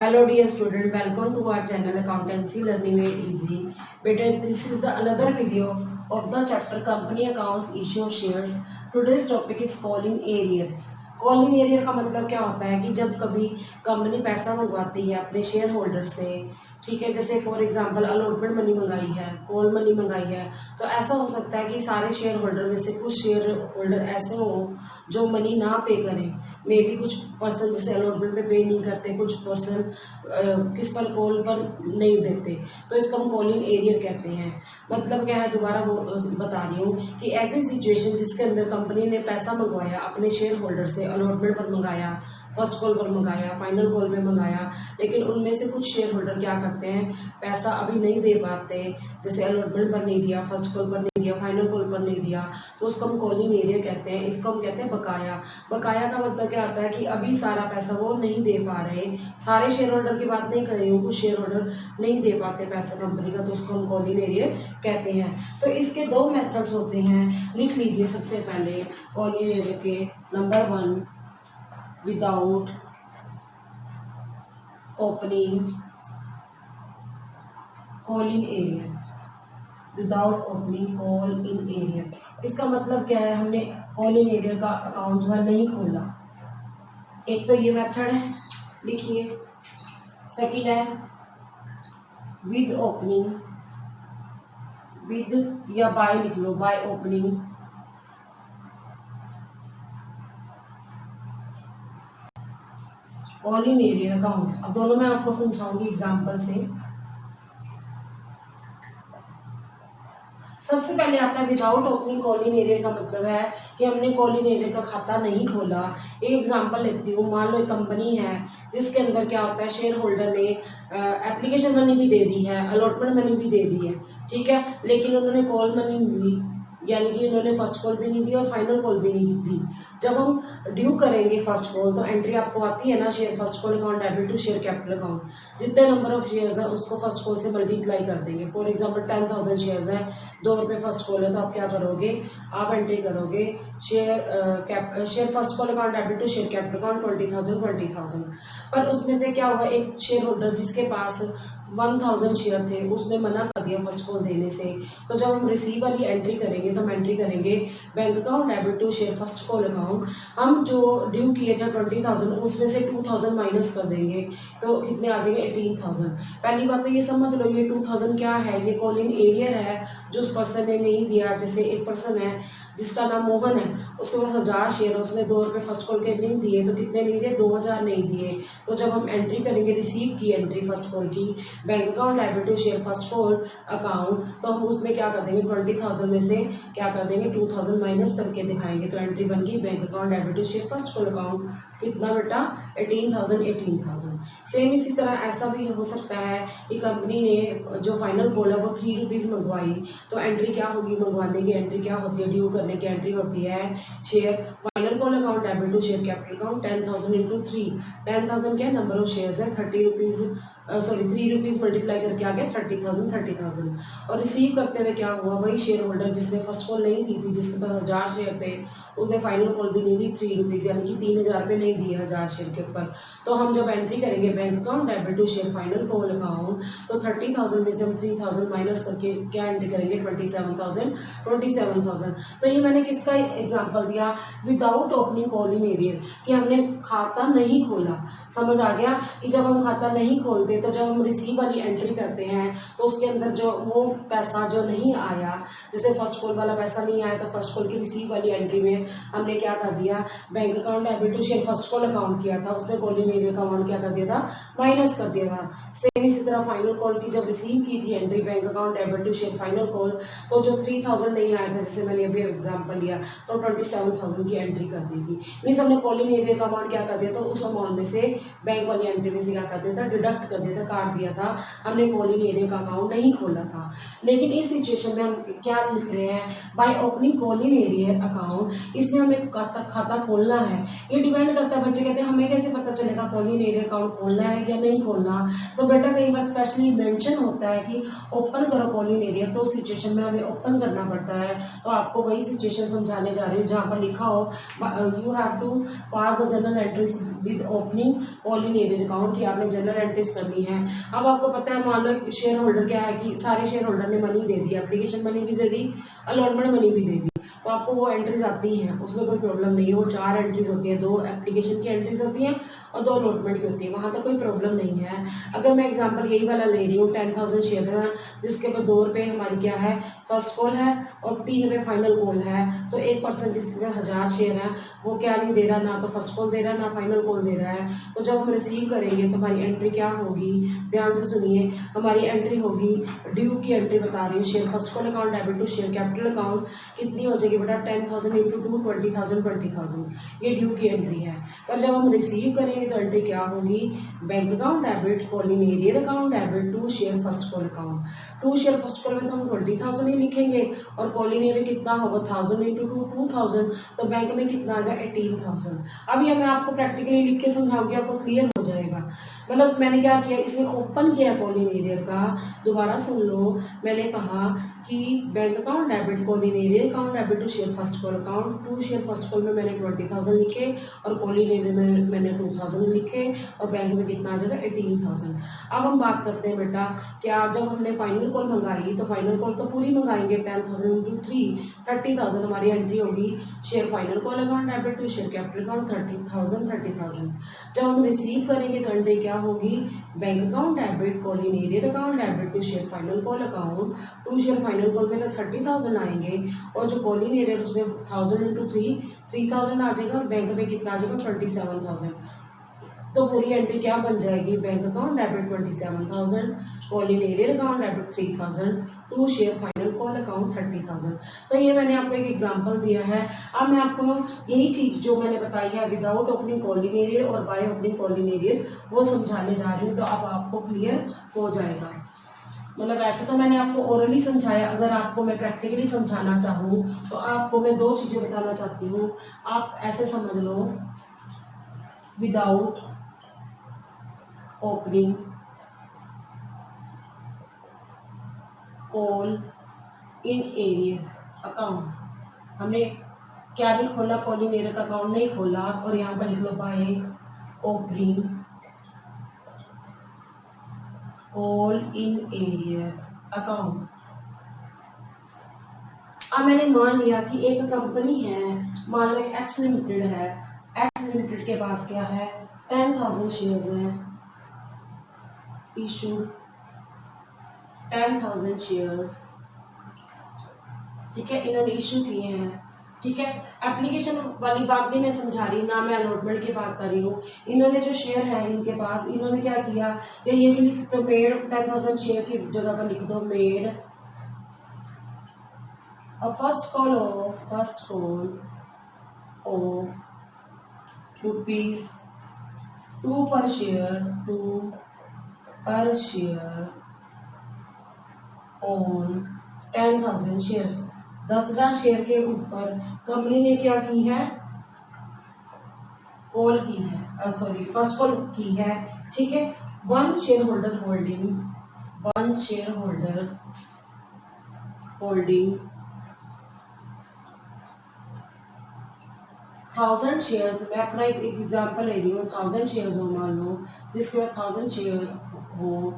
Hello dear student, welcome to our channel Accountancy Learning Made Easy. Beta, this is the another video of the chapter Company Accounts Issue of Shares. Today's topic is calling area. Calling arrear का मतलब क्या होता है कि जब कभी company पैसा मंगवाती है अपने शेयर होल्डर से, ठीक है, जैसे फॉर एग्जांपल अलॉटमेंट मनी मंगाई है, कॉल मनी मंगाई है, तो ऐसा हो सकता है कि सारे शेयर होल्डर में से कुछ शेयर होल्डर ऐसे हों जो मनी ना पे करें, मे बी कुछ पर्सन जैसे अलॉटमेंट में पे नहीं करते, कुछ पर्सन किस पर कॉल पर नहीं देते, तो इसको हम कॉलिंग एरियर कहते हैं। मतलब क्या है, दोबारा वो बता रही हूँ कि ऐसी सिचुएशन जिसके अंदर कंपनी ने पैसा मंगवाया अपने शेयर होल्डर से, अलॉटमेंट पर मंगाया, फर्स्ट कॉल पर मंगाया, फाइनल कॉल में मंगाया, लेकिन उनमें से कुछ शेयर होल्डर क्या करते हैं, पैसा अभी नहीं दे पाते, जैसे अलॉटमेंट पर नहीं दिया, फर्स्ट कॉल पर नहीं दिया, फाइनल कॉल पर नहीं दिया, तो उसको हम कॉलिंग एरियर कहते हैं। इसको हम कहते हैं बकाया। बकाया का मतलब क्या आता है कि अभी सारा पैसा वो नहीं दे पा रहे, सारे शेयर होल्डर की बात नहीं कर रही हूँ, कुछ शेयर होल्डर नहीं दे पाते पैसा कंपनी का, तो उसको हम कॉलिंग एरियर कहते हैं। तो इसके दो मेथड्स होते हैं, लिख लीजिए। सबसे पहले कॉलिंग एरियर के number 1, without opening calling arrear, without opening call in arrear. इसका मतलब क्या है, हमने कॉल इन एरियर का अकाउंट जो है नहीं खोला। एक तो ये मेथड है, लिखिए। सेकंड है विद ओपनिंग, विद या बाय लिख लो, by opening call in arrear account. अब दोनों मैं आपको समझाऊंगी एग्जांपल से। सबसे पहले आता है विदाउट ओपनिंग कॉलिंग एरियर का मतलब है कि हमने कॉलिंग एरियर का खाता नहीं खोला। एक एग्जांपल लेती हूँ। मान लो एक कंपनी है जिसके अंदर क्या होता है, शेयर होल्डर ने एप्लीकेशन मनी भी दे दी है, अलॉटमेंट मनी भी दे दी है, ठीक है, लेकिन उन्होंने कॉल मनी नहीं दी, यानी कि उन्होंने फर्स्ट कॉल भी नहीं दी और फाइनल कॉल भी नहीं दी। जब हम ड्यू करेंगे फर्स्ट कॉल, तो एंट्री आपको आती है ना, share first call account debit to share capital account. जितने नंबर ऑफ शेयर्स है उसको फर्स्ट कॉल से मल्टीप्लाई कर देंगे। फॉर एग्जांपल 10,000 शेयर्स है, ₹2 फर्स्ट कॉल है, तो आप क्या करोगे, आप एंट्री करोगे share first call account debit to share capital account 20,000। पर उसमें से क्या हुआ, एक शेयर होल्डर जिसके पास 1,000 शेयर थे उसने मना कर दिया फर्स्ट कॉल देने से। तो जब हम रिसीव वाली एंट्री करेंगे तो हम एंट्री करेंगे bank account debit to share first call account. हम जो ड्यू किए थे 20,000, उसमें से 2,000 माइनस कर देंगे, तो कितने आ जाएंगे, 18,000। पहली बात तो ये समझ लो, ये 2,000 क्या है, ये कॉलिंग एरियर है जो उस पर्सन ने नहीं दिया। जैसे एक पर्सन है जिसका नाम मोहन है, उसके पास 1000 शेयर है, उसने ₹2 फर्स्ट कॉल के नहीं दिए, तो कितने नहीं दिए, 2,000 नहीं दिए। तो जब हम एंट्री करेंगे, रिसीव की एंट्री फर्स्ट कॉल की, bank account debit to share first call account, तो हम उसमें क्या कर देंगे, 20,000 में से क्या कर देंगे, 2,000 माइनस करके दिखाएंगे। तो एंट्री बन गई bank account debit to share first call account, कितना बेटा, 18,000। सेम इसी तरह ऐसा भी हो सकता है कि कंपनी ने जो फाइनल कॉल है वो ₹3 मंगवाई, तो एंट्री क्या होगी, मंगवाने की एंट्री क्या होती है, ड्यू करने की एंट्री होती है share final call account debit to share capital account 10,000 into 3। 10,000 क्या नंबर ऑफ शेयर्स है, ₹3 मल्टीप्लाई करके आ गया 30,000। और रिसीव करते हुए क्या हुआ, वही शेयर होल्डर जिसने फर्स्ट कॉल नहीं दी थी, जिसके पास 1000 शेयर थे, उसने फाइनल कॉल भी नहीं दी ₹3, यानी कि 3,000 नहीं दिए 1000 शेयर के ऊपर। तो हम जब एंट्री करेंगे bank account debit to share final call account, तो 30,000 में से हम 3,000 माइनस करके क्या एंट्री करेंगे, 27,000। तो ये मैंने किसका एग्जाम्पल दिया, विदाउट ओपनिंग कॉलिंग एरियर, कि हमने खाता नहीं खोला। समझ आ गया कि जब हम खाता नहीं खोलते, तो जब हम रिसीव वाली एंट्री करते हैं तो उसके अंदर जो वो पैसा जो नहीं आया, जैसे फर्स्ट कॉल वाला पैसा नहीं आया, तो फर्स्ट कॉल की रिसीव वाली एंट्री में हमने क्या कर दिया, bank account debit to share first call account किया था, उसमें कॉलिंग एरियर का अमाउंट क्या कर दिया था, माइनस कर दिया था। सेम इसी तरह फाइनल कॉल की जब रिसीव की थी entry bank account debit to share final call, तो जो 3,000 नहीं आया था, जैसे मैंने अभी एग्जाम्पल लिया, तो 27,000 की एंट्री कर दी थी। मीन्स हमने कॉलिंग एरियर का अमाउंट क्या कर दिया, तो उस अमाउंट में से बैंक वाली एंट्री में से क्या कर दिया था, डिडक्ट कर बंदे तक काट दिया था, हमने कॉल इन एरिया का अकाउंट नहीं खोला था। लेकिन इस सिचुएशन में हम क्या लिख रहे हैं, bye opening call in area account, इसमें हमें खाता खोलना है। ये डिपेंड करता है, बच्चे कहते हैं हमें कैसे पता चलेगा कॉल इन एरिया अकाउंट खोलना है या नहीं खोलना। तो बेटा कई बार स्पेशली मेंशन होता है कि ओपन करो कॉल इन एरिया, तो उस सिचुएशन में हमें ओपन करना पड़ता है। तो आपको वही सिचुएशन समझाने जा रही हूँ जहाँ पर लिखा हो you have to pass the general entries with opening call in area account, की आपने जनरल एंट्रीज करनी है। अब आपको पता है, मान लो शेयर होल्डर क्या है कि सारे शेयर होल्डर ने मनी दे दी, एप्लीकेशन मनी भी दे दी, अलॉटमेंट मनी भी दे दी, तो आपको वो एंट्रीज आती हैं, उसमें कोई प्रॉब्लम नहीं है। वो 4 एंट्रीज होती है, 2 एप्लीकेशन की एंट्रीज होती हैं और 2 अलॉटमेंट की होती है, वहाँ तक कोई प्रॉब्लम नहीं है। अगर मैं एग्जांपल यही वाला ले रही हूँ, 10,000 शेयर है जिसके ऊपर 2 रुपये हमारी क्या है, फर्स्ट कॉल है और 3 रुपये फाइनल कॉल है, तो एक पर्सन जिसके पास 1000 शेयर है वो क्या नहीं दे रहा, ना तो फर्स्ट कॉल दे रहा है ना फाइनल कॉल दे रहा है। तो जब हम रिसीव करेंगे तो हमारी एंट्री क्या होगी, ध्यान से सुनिए, हमारी एंट्री होगी, ड्यू की एंट्री बता रही हूँ, share first call account debit to share capital account, कितनी हो जाएगी बेटा, 10,000 इंटू 2 20,000 20,000, ये ड्यू की एंट्री है। पर जब हम रिसीव करेंगे तो एंट्री क्या होगी, bank account debit call in arrear account debit to share first call account. To share first call में तो हम 20,000 ही लिखेंगे और कॉल इन एरियर कितना होगा, 1000 इंटू 2 2000, तो बैंक में कितना आएगा, 18,000। अब ये मैं आपको प्रैक्टिकली लिख के समझाऊंगी, आपको क्लियर हो जाएगा। मतलब मैंने क्या किया, इसमें ओपन किया कॉल इन एरियर का, दोबारा सुन लो, मैंने कहा कि bank account debit call in arrear account debit to share first call account, to share first call में मैंने 20,000 लिखे और कॉल इन एरियर में मैंने 2,000 लिखे और बैंक में कितना आ जाएगा, 18,000। अब हम बात करते हैं बेटा, क्या जब हमने फाइनल कॉल मंगाई तो फाइनल कॉल तो पूरी मंगाएंगे, 10,000 इंटू 3 30,000 हमारी एंट्री होगी, share final call account debit to share capital account 30,000 30,000। जब हम रिसीव करेंगे तो एंट्री क्या होगी, bank account debit call in arrear account debit to share final call account, to share final call में तो 30,000 आएंगे और जो कॉल इन एरियर उसमें 1000 इंटू 3 3000 आ जाएगा और बैंक में कितना आ जाएगा, 27,000। तो पूरी एंट्री क्या बन जाएगी, bank account debit 27,000, call in arrear account debit 3,000, to share final call account 30,000। तो ये मैंने आपको एक एग्जांपल दिया है। अब मैं आपको यही चीज जो मैंने बताई है without opening call in arrear और by opening call in arrear वो समझाने जा रही हूँ, तो अब आपको क्लियर हो जाएगा। मतलब ऐसे तो मैंने आपको ओरली समझाया, अगर आपको मैं प्रैक्टिकली समझाना चाहूँ तो आपको मैं 2 चीज़ें बताना चाहती हूँ। आप ऐसे समझ लो, without opening call in arrear account, हमने क्या नहीं खोला, कॉल इन एरियर का अकाउंट नहीं खोला, और यहाँ पर लिख लो by opening call in arrear account. अब मैंने मान लिया कि एक कंपनी है, मान लो एक्स लिमिटेड है, एक्स लिमिटेड के पास क्या है, 10,000 शेयर्स हैं, इशू 10,000 शेयर्स, ठीक है, इन्होंने इशू किए हैं, ठीक है। एप्लीकेशन वाली बात नहीं मैं समझा रही, ना मैं अलॉटमेंट की बात कर रही हूँ। इन्होंने जो शेयर है इनके पास, इन्होंने क्या किया, या ये भी लिख सकते हो, मेड 10,000 शेयर की जगह पर लिख दो made a first call of rupees 2 per share on 10,000 shares, 10,000 share के ऊपर कंपनी ने क्या की है, कॉल की है, सॉरी फर्स्ट कॉल की है, ठीक है। One share holder holding 1000 shares, मैं अपना एक एग्जांपल ले रही हूँ, 1000 शेयर्स हो मान लो, जिसके बाद 1000 शेयर हो,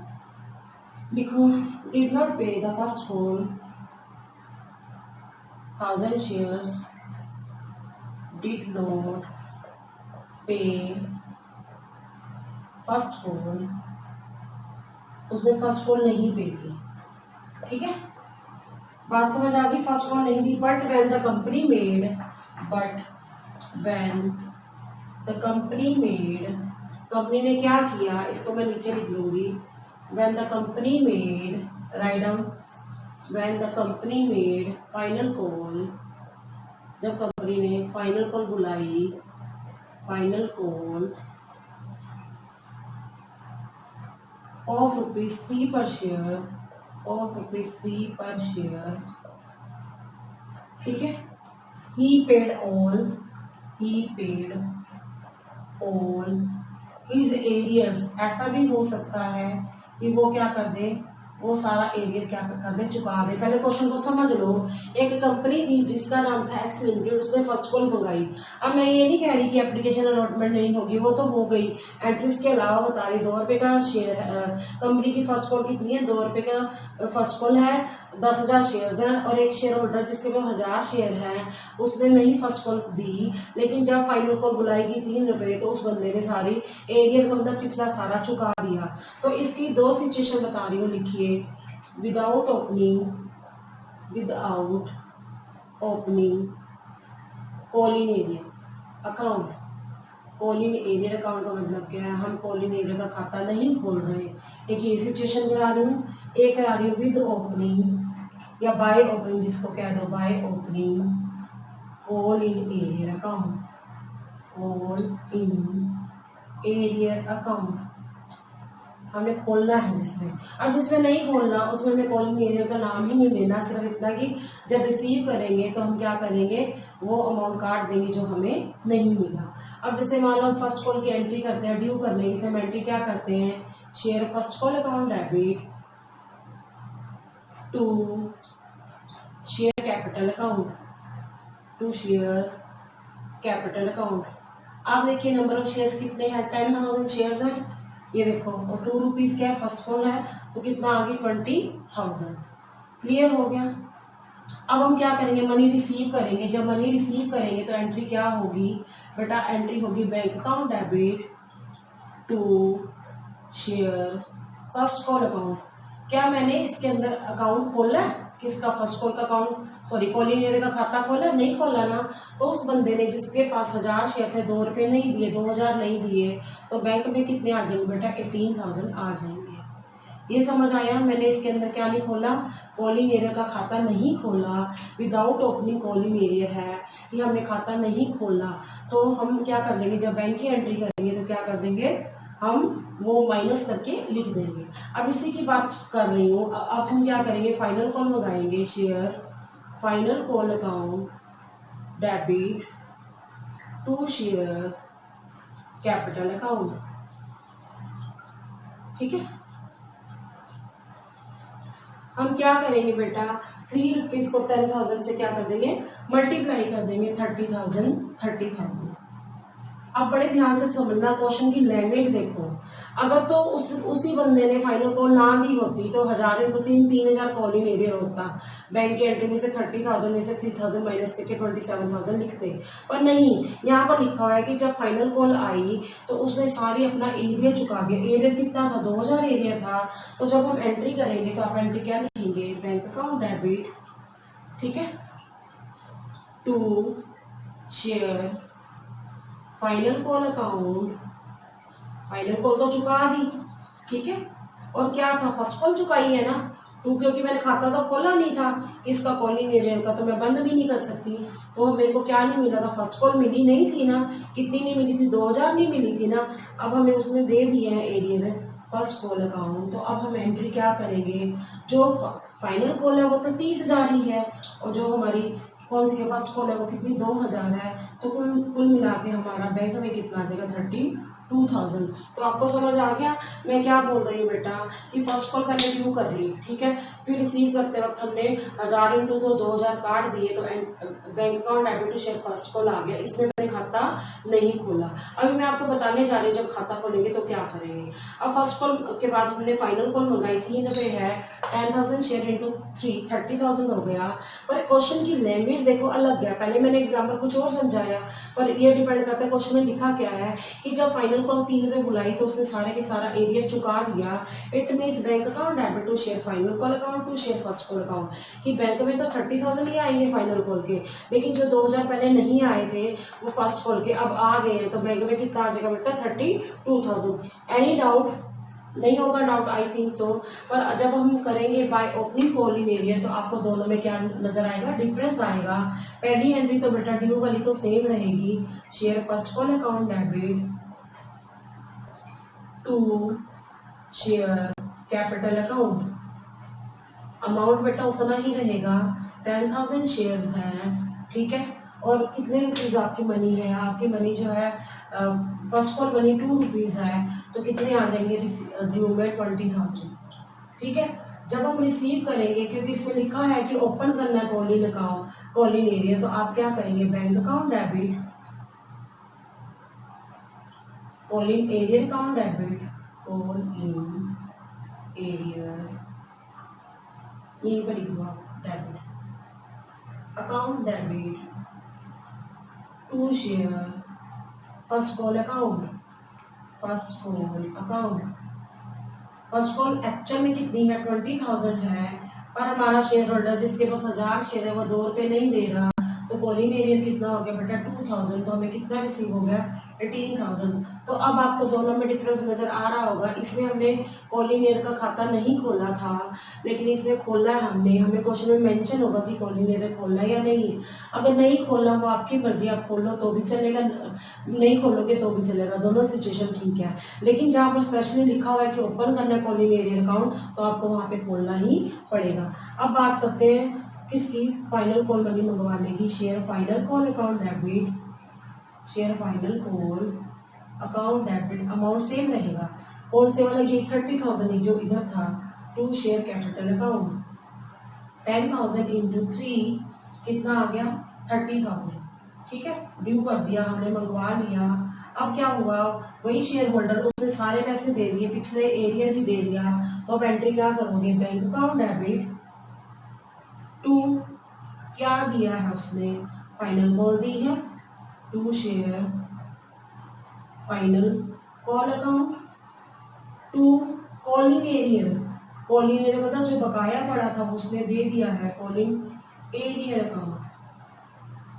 लिखो डिड नॉट पे the first call, 1000 shares did not पे फर्स्ट कॉल, उसने फर्स्ट कॉल नहीं पे की, ठीक है, बात समझ आ गई, फर्स्ट कॉल नहीं दी, but when the company made company ने क्या किया, इसको मैं नीचे लिख लूंगी, when the company made, write down, when the company made final call, जब कंपनी ने फाइनल कॉल बुलाई, फाइनल कॉल ऑफ ₹3 पर शेयर, ऑफ ₹3 पर शेयर, ठीक है। ही पेड ऑन हिज एरियर्स, ऐसा भी हो सकता है कि वो क्या कर दे, वो सारा एरियर क्या कर दे, चुका दे। पहले क्वेश्चन को समझ लो। एक कंपनी थी जिसका नाम था एक्स लिमिटेड, उसने फर्स्ट कॉल मंगाई। अब मैं ये नहीं कह रही कि एप्लीकेशन अलॉटमेंट नहीं होगी, वो तो हो गई। एंट्रीज के अलावा बता रही ₹2 का शेयर, कंपनी की फर्स्ट कॉल कितनी है, ₹2 का फर्स्ट कॉल है, 10,000 शेयर हैं, और एक शेयर होल्डर जिसके पास 1000 शेयर हैं उसने नहीं फर्स्ट कॉल दी, लेकिन जब फाइनल कॉल बुलाएगी ₹3 तो उस बंदे ने सारी एरियर को मतलब पिछला सारा चुका दिया। तो इसकी दो सिचुएशन बता रही हूँ, लिखिए। Without opening calling arrear account. Calling arrear account का मतलब क्या है, हम कॉलिंग एरियर का खाता नहीं खोल रहे। एक ये सिचुएशन करा रही हूँ, एक करा रही हूँ विद ओपनिंग या बाय ओपनिंग, जिसको कह दो bye opening call in arrear account, call in arrear account हमने खोलना है जिसमें। अब जिसमें नहीं खोलना उसमें हमें कॉलिंग एरियर का नाम ही नहीं लेना, सिर्फ इतना कि जब रिसीव करेंगे तो हम क्या करेंगे, वो अमाउंट काट देंगे जो हमें नहीं मिला। अब जैसे मान लो हम फर्स्ट कॉल की एंट्री करते हैं, ड्यू करने की, तो हम एंट्री क्या करते हैं, share first call account debit to share capital account, to share capital account. आप देखिए नंबर ऑफ शेयर्स कितने हैं, 10,000 शेयर्स हैं, ये देखो, और ₹2 क्या है, फर्स्ट कॉल है, तो कितना आ गई 20,000। क्लियर हो गया। अब हम क्या करेंगे, मनी रिसीव करेंगे। जब मनी रिसीव करेंगे तो एंट्री क्या होगी बेटा, एंट्री होगी bank account debit to share first call account. क्या मैंने इसके अंदर अकाउंट खोला है, किसका, फर्स्ट कॉल का अकाउंट, सॉरी कॉलिंग एरियर का खाता खोला, नहीं खोला ना। तो उस बंदे ने जिसके पास 1000 शेयर थे, ₹2 नहीं दिए, 2000 नहीं दिए, तो बैंक में कितने आ जाएंगे बेटा, 18,000 आ जाएंगे। ये समझ आया। मैंने इसके अंदर क्या नहीं खोला, कॉलिंग एरियर का खाता नहीं खोला। विदाउट ओपनिंग कॉलिंग एरियर है, ये हमने खाता नहीं खोला। तो हम क्या कर देंगे, जब बैंक की एंट्री करेंगे तो क्या कर देंगे, हम वो माइनस करके लिख देंगे। अब इसी की बात कर रही हूँ। अब हम क्या करेंगे, फाइनल कॉल मंगाएंगे, share final call account debit to share capital account, ठीक है। हम क्या करेंगे बेटा, ₹3 को 10,000 से क्या कर देंगे, मल्टीप्लाई कर देंगे, 30,000। अब बड़े ध्यान से समझना, क्वेश्चन की लैंग्वेज देखो। अगर तो उसी बंदे ने फाइनल कॉल ना दी होती तो 1000 × 3 3,000 कॉलिंग एरियर होता। बैंक की एंट्री में से 30,000 में से 3,000 माइनस करके 27,000 लिखते, पर नहीं, यहाँ पर लिखा हुआ है कि जब फाइनल कॉल आई तो उसने सारी अपना एरियर चुका दिया। एरियर कितना था, 2000 एरियर था। तो जब हम एंट्री करेंगे तो आप एंट्री क्या लिखेंगे, बैंक अकाउंट डेबिट, ठीक है, to share final call account, final call तो चुका दी, ठीक है। और क्या था, फर्स्ट कॉल चुकाई है ना, क्योंकि मैंने खाता तो खोला नहीं था इसका कॉलिंग एरियर का, तो मैं बंद भी नहीं कर सकती। तो मेरे को क्या नहीं मिला था, फर्स्ट कॉल मिली नहीं थी ना, कितनी नहीं मिली थी, 2000 नहीं मिली थी ना। अब हमें उसने दे दिया है एरियर फर्स्ट कॉल अकाउंट, तो अब हम एंट्री क्या करेंगे, जो फाइनल कॉल है वो तो 30,000 ही है, और जो हमारी कौन सी है फर्स्ट कॉल है वो कितनी 2000 है। तो कुल मिला के हमारा बैंक में कितना आ जाएगा, 32,000। तो आपको समझ आ गया मैं क्या बोल रही हूँ बेटा, कि फर्स्ट कॉल पहले ड्यू कर ली, ठीक है, फिर रिसीव करते वक्त हमने 1000 × 2 2000 काट दिए, तो bank account debit to share first call आ गया। इसमें मैंने खाता नहीं खोला। अभी मैं आपको बताने जा रही हूँ जब खाता खोलेंगे तो क्या करेंगे। अब फर्स्ट कॉल के बाद हमने फाइनल कॉल मंगाई, ₹3 है, 10,000 शेयर × 3 30,000 हो गया। पर क्वेश्चन की लैंग्वेज देखो अलग है। पहले मैंने एग्जाम्पल कुछ और समझाया, पर ये डिपेंड करता है क्वेश्चन में लिखा क्या है, कि जब फाइनल कॉल ₹3 बुलाई तो उसने सारे के सारा एरियर चुका दिया। It means bank account debit to share final call account to share first call account, कि बैंक में तो 30,000 ही आएंगे फाइनल कॉल के, लेकिन जो 2000 पहले नहीं आए थे वो फर्स्ट कॉल के अब आ गए हैं, तो बैंक में कितना आ जाएगा बेटा, 32,000। एनी डाउट, नहीं होगा डाउट, आई थिंक सो। पर जब हम करेंगे बाय ओपनिंग कॉलिंग एरियर तो आपको दोनों में क्या नजर आएगा, डिफरेंस आएगा। पहली एंट्री तो बेटा ड्यू वाली तो सेम रहेगी, share first call account debit to share capital account, amount बेटा उतना ही रहेगा, 10,000 शेयर्स हैं, ठीक है। और कितने रुपीज़ आपकी मनी है, आपकी मनी जो है first of all money 2 rupees है, तो कितने आ जाएंगे ड्यू में 20,000, ठीक है। जब हम रिसीव करेंगे, क्योंकि इसमें लिखा है कि ओपन करना है कॉलिन अकाउंट, कॉलिन एरिया, तो आप क्या करेंगे, bank account debit, calling area account debit, calling area यहीं पर लिख दो आप debit, account debit to share first call account, first call account. First call actual में कितनी है, 20,000 है, पर हमारा शेयर होल्डर जिसके पास 1000 शेयर है वो 2 रुपये नहीं दे रहा, तो कॉलिंग एरियर कितना हो गया बेटा 2000, तो हमें कितना रिसीव हो गया 18,000। तो अब आपको दोनों में डिफरेंस नजर आ रहा होगा। इसमें हमने कॉलिंग एरियर का खाता नहीं खोला था, लेकिन इसमें खोला है हमने, हमें क्वेश्चन में मेंशन होगा कि कॉलिंग एरियर खोलना है या नहीं। अगर नहीं खोलना वो आपकी मर्जी, आप खोलो तो भी चलेगा, नहीं खोलोगे तो भी चलेगा, दोनों सिचुएशन ठीक है। लेकिन जहाँ पर स्पेशली लिखा हुआ है कि ओपन करना है कॉलिंग एरियर अकाउंट, तो आपको वहाँ पे खोलना ही पड़ेगा। अब बात करते हैं किसकी, फाइनल कॉल मनी मंगवाने की। Share final call account debit, share final call account debit, amount same रहेगा, कौन से वाला, ये 30,000 जो इधर था, to share capital account, 10,000 into 3 कितना आ गया 30,000, ठीक है। ड्यू कर दिया हमने, मंगवा लिया। अब क्या हुआ, वही शेयर होल्डर उसने सारे पैसे दे दिए, पिछले एरियर भी दे दिया, तो अब एंट्री क्या करोगे, बैंक अकाउंट डेबिट टू, क्या दिया है उसने, फाइनल कॉल दी है, to share final call account, to calling arrear, calling arrear मतलब जो बकाया पड़ा था उसने दे दिया है, कॉलिंग एरियर अकाउंट,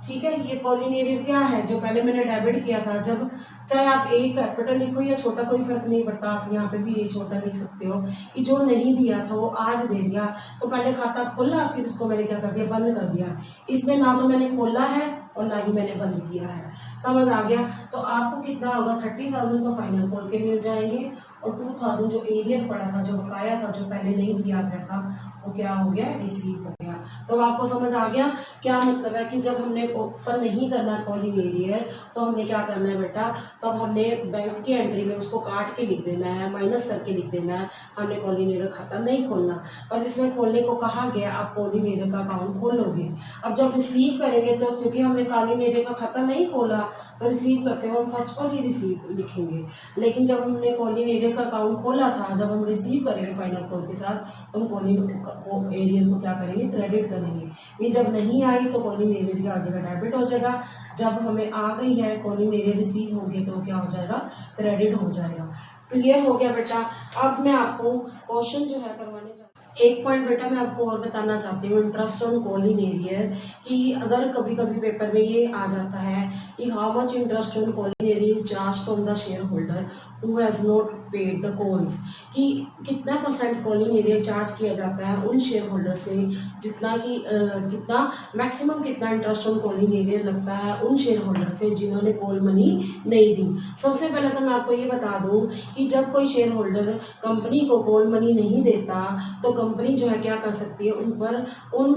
ठीक है। ये कॉलिंग एरियर क्या है, जो पहले मैंने डेबिट किया था, जब चाहे आप एक कैपिटल लिखो या छोटा, कोई फर्क नहीं पड़ता, आप यहाँ पे भी एक छोटा लिख सकते हो, कि जो नहीं दिया था वो आज दे दिया, तो पहले खाता खोला, फिर उसको मैंने क्या कर दिया, बंद कर दिया। इसमें ना तो मैंने खोला है और ना ही मैंने बंद किया है, समझ आ गया। तो आपको कितना होगा, 30,000 तो फाइनल कॉल के मिल जाएंगे, और 2,000 जो एरियर पड़ा था, जो बकाया था, जो पहले नहीं दिया गया था, वो क्या हो गया, रिसीव हो गया। तो आपको समझ आ गया क्या मतलब है, कि जब हमने ओपन नहीं करना कॉलिंग एरियर, तो हमने क्या करना है बेटा, तब हमने बैंक की एंट्री में उसको काट के लिख देना है, माइनस करके लिख देना है, हमने कॉलिंग एरियर खाता नहीं खोलना। पर जिसमें खोलने को कहा गया, आप कॉलिंग एरियर का अकाउंट खोलोगे। अब जब रिसीव करेंगे, तो क्योंकि हमने कॉलिंग एरियर का खाता नहीं खोला, तो रिसीव करते हुए हम फर्स्ट कॉल ही रिसीव लिखेंगे। लेकिन जब हमने कॉलिंग एरियर का अकाउंट खोला था, जब हम रिसीव करेंगे फाइनल कॉल के साथ, तो हम कॉलिंग एरियर को क्या करेंगे, क्रेडिट करेंगे। ये जब नहीं आई तो कॉलिंग एरियर क्या हो जाएगा, डेबिट हो जाएगा। जब हमें आ गई है, कॉलिंग एरियर रिसीव हो गई, तो क्या हो जाएगा, क्रेडिट हो जाएगा। क्लियर हो गया बेटा। अब मैं आपको क्वेश्चन जो है करवाने चाहती हूँ, एक पॉइंट बेटा मैं आपको और बताना चाहती हूँ, इंटरेस्ट ऑन कॉलिंग एरियर, कि अगर कभी कभी पेपर में ये आ जाता है कि how much interest on calling arrear is charged on the share holder who has not paid the calls, कि कितना परसेंट कॉलिंग एरियर चार्ज किया जाता है उन शेयर होल्डर से, जितना कि कितना मैक्सिमम कितना इंटरेस्ट ऑन कॉलिंग एरियर लगता है उन शेयर होल्डर से जिन्होंने कॉल मनी नहीं दी। सबसे पहले तो मैं आपको ये बता दूं कि जब कोई शेयर होल्डर कंपनी को कॉल मनी नहीं देता, तो कंपनी जो है क्या कर सकती है, उन पर उन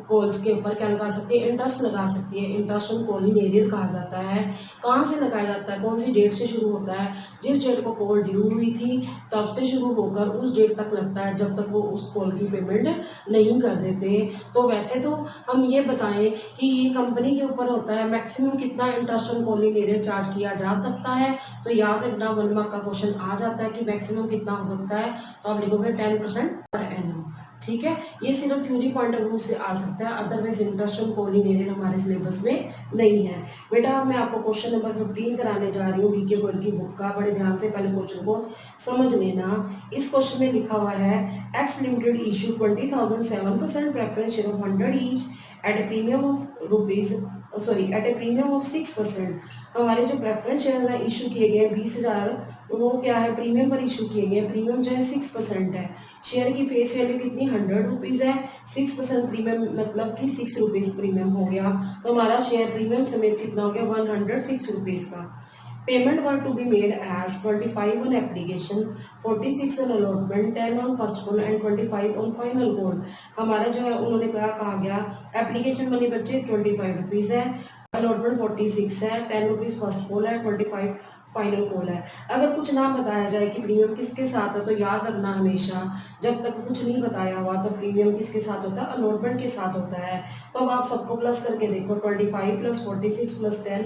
कॉल्स के ऊपर क्या लगा सकती है, इंटरेस्ट लगा सकती है। इंटरेस्ट ऑन कॉलिंग एरियर कहा जाता है। कहाँ से लगाया जाता है, कौन सी डेट से शुरू होता है, जिस डेट को कॉल ड्यू हुई थी तब से शुरू होकर उस डेट तक लगता है जब तक वो उस कॉल की पेमेंट नहीं कर देते। तो वैसे तो हम ये बताएं कि ये कंपनी के ऊपर होता है, मैक्सिमम कितना interest on calling arrear charge किया जा सकता है। तो याद रखना, 1 मार्क का क्वेश्चन आ जाता है कि मैक्सिमम कितना हो सकता है, तो आप लिखोगे 10% पर एनम, ठीक है। ये सिर्फ थ्योरी पॉइंट ऑफ व्यू से आ सकता है, otherwise interest on calling arrear हमारे सिलेबस में नहीं है। बेटा मैं आपको क्वेश्चन नंबर 15 कराने जा रही हूँ बीके बोर्ड की बुक का, बड़े ध्यान से पहले क्वेश्चन को समझ लेना। इस क्वेश्चन में लिखा हुआ है, X limited issue 20,000 7% preference share of 100 each eight A premium of 6%। हमारे जो प्रेफरेंस शेयर्स हैं इशू किए गए 20,000, वो क्या है, प्रीमियम पर इशू किए गए। प्रीमियम जो है 6% है। शेयर की फेस वैल्यू कितनी, 100 रुपीज़ है। 6% प्रीमियम मतलब कि 6 रुपीज़ प्रीमियम हो गया, तो हमारा शेयर प्रीमियम समेत कितना हो गया, 106 रुपीज़ का। Payment were to be made as 25 on application, 46 on allotment, 10 on first call and 25 on final call। हमारा जो है उन्होंने क्या कहा गया, एप्लीकेशन मनी बच्चे 25 रुपीज़ है, अलॉटमेंट 46 है, 10 रुपीज़ फर्स्ट कॉल है, 25 फाइनल कॉल है। अगर कुछ ना बताया जाए कि प्रीमियम किसके साथ है तो याद रखना हमेशा, जब तक कुछ नहीं बताया हुआ तो प्रीमियम किसके साथ होता है, अलॉटमेंट के साथ होता है। तो अब आप सबको प्लस करके देखो, 25 प्लस 46 प्लस 10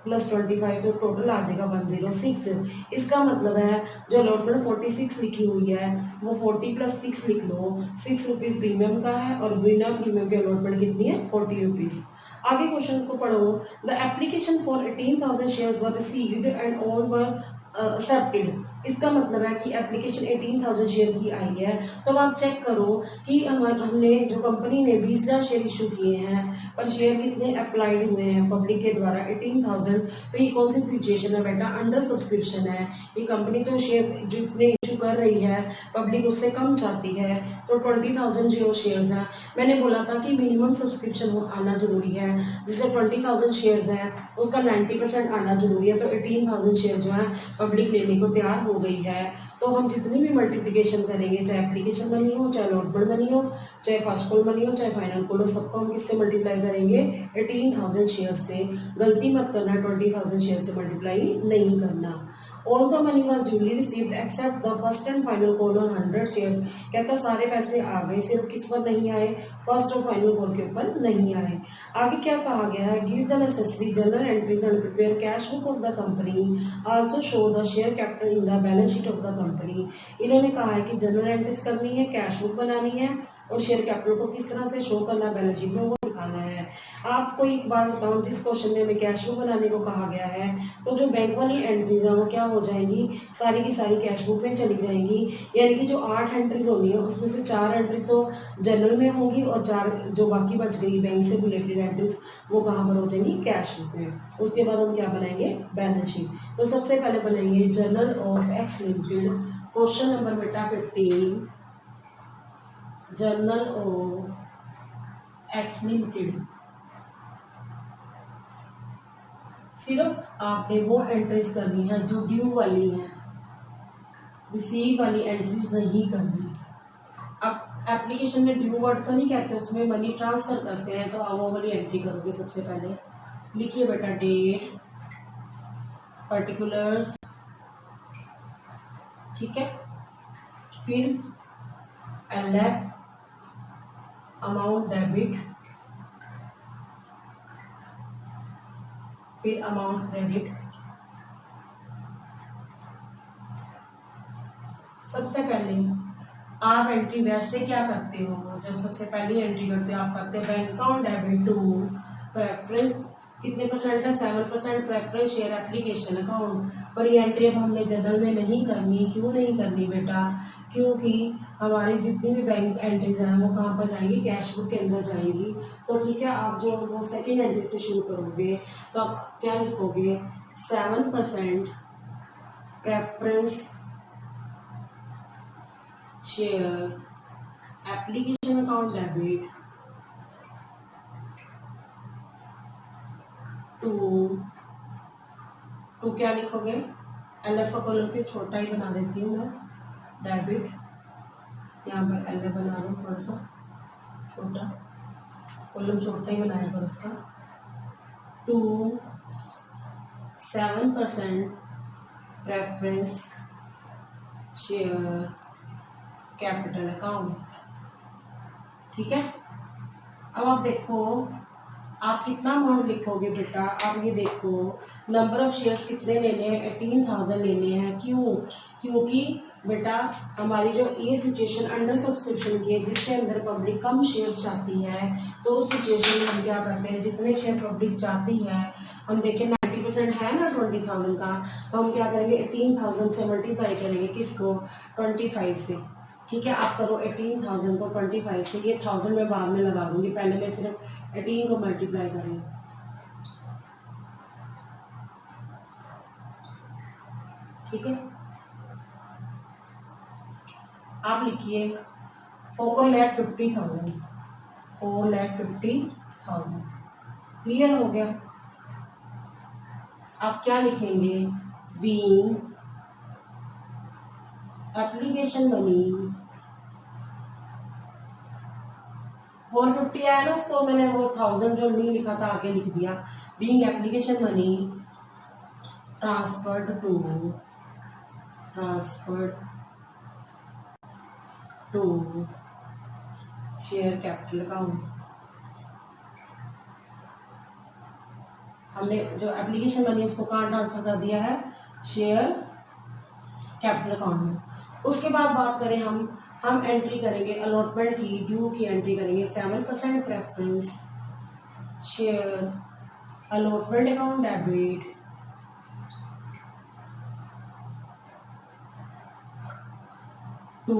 प्लस 25, तो टोटल आ जाएगा 106। इसका मतलब है जो अलॉटमेंट 46 लिखी हुई है वो 40 प्लस 6 लिख लो, 6 रुपीज़ प्रीमियम का है और बिना प्रीमियम के अलॉटमेंट कितनी है, 40 रुपीज़। आगे क्वेश्चन को पढ़ो। The application for 18,000 shares were received and all were accepted. इसका मतलब है कि एप्लीकेशन 18,000 शेयर की आई है। तो अब आप चेक करो कि हमने जो कंपनी ने 20,000 शेयर इशू किए हैं पर शेयर कितने अप्लाइड हुए हैं पब्लिक के द्वारा, 18,000। तो ये कौन सी सिचुएशन है बेटा, अंडर सब्सक्रिप्शन है। ये कंपनी तो शेयर जितने इशू कर रही है पब्लिक उससे कम चाहती है, तो 20,000 जो शेयर्स हैं, मैंने बोला था कि मिनिमम सब्सक्रिप्शन आना जरूरी है, जिससे 20,000 शेयर्स हैं उसका 90% आना जरूरी है। तो 18,000 शेयर जो है पब्लिक लेने को तैयार हो गई है। तो हम जितनी भी मल्टीप्लिकेशन करेंगे, चाहे एप्लीकेशन बनी हो, चाहे अलॉटमेंट बनी हो, चाहे फर्स्ट कॉल बनी हो, चाहे फाइनल कॉल हो, सबको हम किससे मल्टीप्लाई करेंगे, 18,000 शेयर से। गलती मत करना, 20,000 शेयर से मल्टीप्लाई नहीं करना। All the money was duly received accept the first and final call on 100 share. कहता सारे पैसे आ गए, सिर्फ किस पर नहीं आए, फर्स्ट और फाइनल कॉल के ऊपर नहीं आए। आगे क्या कहा गया है, give the necessary general entries and prepare cash book of the company, also show the share capital in the balance sheet of the company. इन्होंने कहा है कि जनरल एंट्रीज करनी है, कैश बुक बनानी है और शेयर कैपिटल को किस तरह से शो करना है बैलेंस शीट में, वो दिखाना है। आपको एक बार बताऊं, जिस क्वेश्चन में हमें कैश बुक बनाने को कहा गया है तो जो बैंक वाली एंट्रीज है वो क्या हो जाएंगी, सारी की सारी कैश बुक में चली जाएंगी। यानी कि जो 8 एंट्रीज होनी है उसमें से 4 एंट्रीज तो जनरल में होंगी और 4 जो बाकी बच गई बैंक से रिलेटेड एंट्रीज वो कहाँ पर हो जाएंगी, कैश बुक में। उसके बाद हम क्या बनाएंगे, बैलेंस शीट। तो सबसे पहले बनाएंगे journal of x limited. Question number बेटा 15, जर्नल ऑफ एक्स लिमिटेड। सिर्फ आपने वो एंट्रीज करनी है जो ड्यू वाली है, रिसीव वाली एंट्रीज नहीं करनी। अब एप्लीकेशन में ड्यू वर्ड तो नहीं कहते, उसमें मनी ट्रांसफर करते हैं, तो आप वो वाली एंट्री करोगे। सबसे पहले लिखिए बेटा डेट, पर्टिकुलर्स, ठीक है, फिर एलएफ अमाउंट डेबिट, फिर अमाउंट क्रेडिट। सबसे पहले आप एंट्री वैसे क्या करते हो, जब सबसे पहली एंट्री करते हो आप करते हो bank account debit to preference, कितने परसेंट है, 7% प्रेफरेंस शेयर एप्लीकेशन अकाउंट। पर ये एंट्री अब हमने जनरल में नहीं करनी। क्यों नहीं करनी बेटा, क्योंकि हमारी जितनी भी बैंक एंट्रीज हैं वो कहाँ पर जाएंगी, कैश बुक के अंदर जाएंगी। तो ठीक है, आप जो वो सेकेंड एंट्री से शुरू करोगे तो आप क्या लिखोगे, 7% preference share application account debit to क्या लिखोगे, एलएफ का कॉलम फिर छोटा ही बना देती हूँ मैं, डेबिट, यहाँ पर एलएफ बना रहा हूँ थोड़ा सा छोटा, कॉलम छोटा ही बनाया पर उसका, to 7% preference share capital account. ठीक है, अब आप देखो आप कितना अमाउंट लिखोगे बेटा। आप ये देखो नंबर ऑफ शेयर्स कितने लेने हैं, 18,000 लेने हैं। क्यों, क्योंकि बेटा हमारी जो ये सिचुएशन अंडर सब्सक्रिप्शन की है, जिसके अंदर पब्लिक कम शेयर्स चाहती है, तो उस सिचुएशन में हम क्या करते हैं, जितने शेयर पब्लिक चाहती है, हम देखें 90% है ना 20,000 का, तो हम क्या करेंगे 18,000 से मल्टीप्लाई करेंगे, किसको, 25 से। ठीक है, आप करो 18,000 को 25 से, ये 1000 में बाद में लगा दूंगी, पहले मैं सिर्फ 18 को मल्टीप्लाई करें। ठीक है, आप लिखिए 4,50,000, 4,50,000। क्लियर हो गया। आप क्या लिखेंगे, बीइंग एप्लीकेशन मनी 450 आया ना, उसको मैंने वो 1000 जो नहीं लिखा था आगे लिख दिया। Being application money transferred to share capital account. हमने जो एप्लीकेशन मनी उसको कहाँ ट्रांसफर कर दिया है, शेयर कैपिटल अकाउंट में। उसके बाद बात करें हम एंट्री करेंगे अलॉटमेंट की, ड्यू की एंट्री करेंगे। 7% preference share allotment account debit to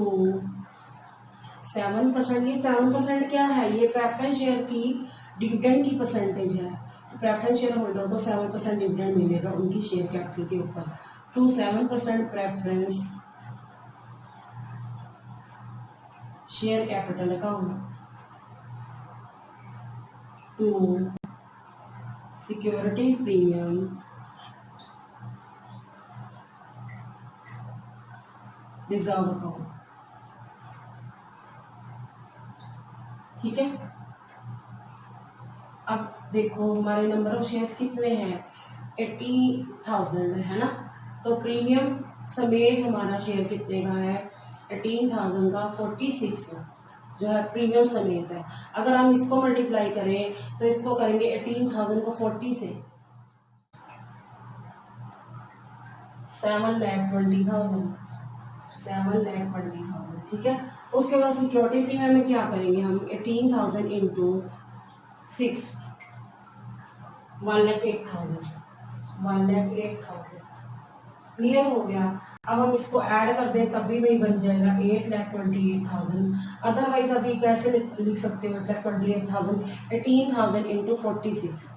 7%। ये 7% क्या है, ये प्रेफरेंस शेयर की डिविडेंड की परसेंटेज है। तो प्रेफरेंस शेयर होल्डर को 7% डिविडेंड मिलेगा उनकी शेयर कैपिटल के ऊपर। To 7% preference share capital account to securities premium reserve account. ठीक है, अब देखो हमारे नंबर ऑफ शेयर्स कितने हैं, 80,000 है ना। तो प्रीमियम समेत हमारा शेयर कितने का है, 18,000 का 46 जो है प्रीमियम समेत है। अगर हम इसको मल्टीप्लाई करें तो इसको करेंगे 18,000 को 40 से 7,20,000 ठीक है। उसके बाद सिक्योरिटी प्रीमियम में क्या करेंगे हम, 18,000 इंटू 6 1,08,000 क्लियर हो गया। अब हम इसको ऐड कर दें तब भी वही बन जाएगा 8,28,000। अदरवाइज अभी कैसे लिख सकते हो, मतलब 28,000 18,000 इंटू 46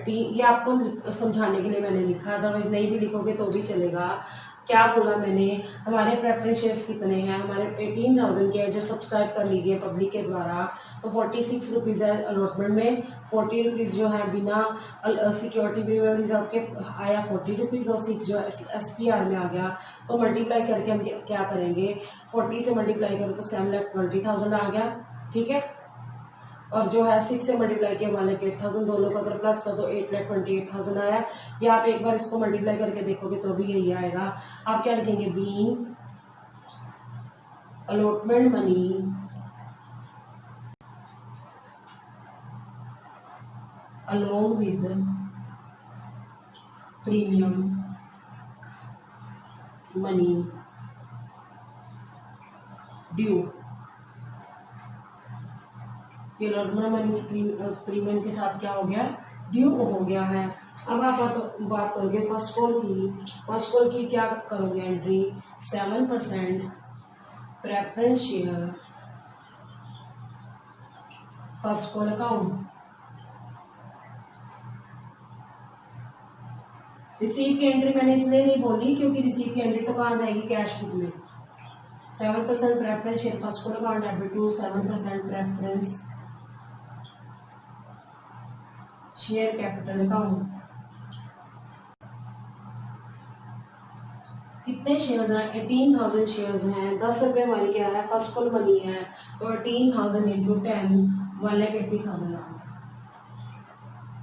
ये आपको समझाने के लिए मैंने लिखा, अदरवाइज नहीं भी लिखोगे तो भी चलेगा। क्या बोला मैंने, हमारे प्रेफरेंस शेयर्स कितने हैं, हमारे 18,000 के जो सब्सक्राइब कर लीजिए पब्लिक के द्वारा। तो 46 रुपीज़ है अलॉटमेंट में, 40 रुपीज़ जो है बिना सिक्योरिटी प्रीमियम रिजर्व के आया 40 रुपीज़, और 6 जो SPR में आ गया। तो मल्टीप्लाई करके हम क्या करेंगे, 40 से मल्टीप्लाई करें तो 7,20,000 आ गया। ठीक है, और जो है 6 से मल्टीप्लाई किया 1,08,000, दोनों का अगर प्लस कर दो 8,28,000 आया। या आप एक बार इसको मल्टीप्लाई करके देखोगे तो भी यही आएगा। आप क्या लिखेंगे, being allotment money along with premium money due। Allotment money premium के साथ क्या हो गया, ड्यू हो गया है। अब आप बात करोगे फर्स्ट कॉल की क्या करोगे entry, 7% preference share first call account. Receive की एंट्री मैंने इसलिए नहीं बोली क्योंकि रिसीव की एंट्री तो कहाँ जाएगी, कैश बुक में। 7% preference share first call account debit to 7% preference share capital account. कितने शेयर्स हैं, 18,000 शेयर्स हैं। 10 रुपये हमारी क्या है, फर्स्ट कॉल मनी है। तो 18,000 इंटू 10 1,80,000 आ गया,